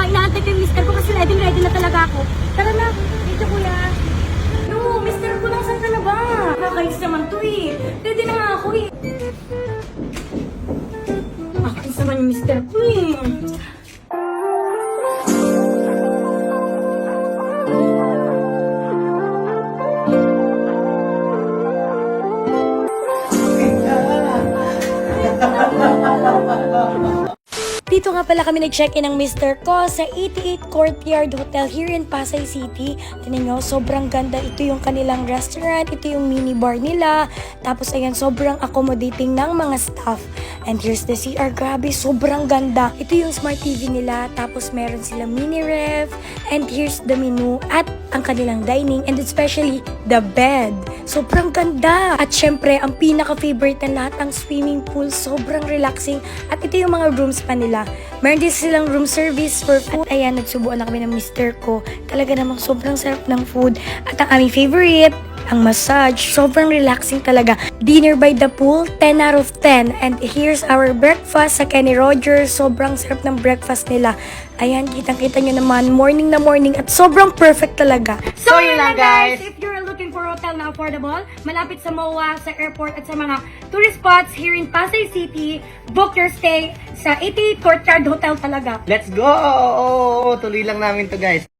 inaantay ko yung mister ko kasi ready na talaga ako. Tara na, dito kuya. No, mister ko, nasan ka na ba? Nakakayos naman to eh. Ready na nga ako eh. Nakakayos naman yung mister ko eh. Dito nga pala kami nag-check-in ng mister ko sa 88 Courtyard Hotel here in Pasay City. Tingnan nyo, sobrang ganda. Ito yung kanilang restaurant, ito yung mini bar nila. Tapos ayan, sobrang accommodating ng mga staff. And here's the CR, grabe, sobrang ganda. Ito yung smart TV nila, tapos meron sila mini ref. And here's the menu at ang kanilang dining and especially the bed. Sobrang ganda. At syempre, ang pinaka-favorite na lahat, ang swimming pool. Sobrang relaxing. At ito yung mga rooms pa nila. Meron din silang room service for food. At ayan, nagsubuan na kami ng mister ko. Talaga namang sobrang sarap ng food. At ang aming favorite, ang massage. Sobrang relaxing talaga. Dinner by the pool, 10 out of 10. And here's our breakfast sa Kenny Rogers. Sobrang sarap ng breakfast nila. Ayan, kitang-kita nyo naman, morning na morning at sobrang perfect talaga. So yun lang guys. If you're looking for hotel na affordable, malapit sa MOA, sa airport at sa mga tourist spots here in Pasay City, book your stay sa 88 Courtyard Hotel talaga. Let's go! Tuloy lang namin to guys.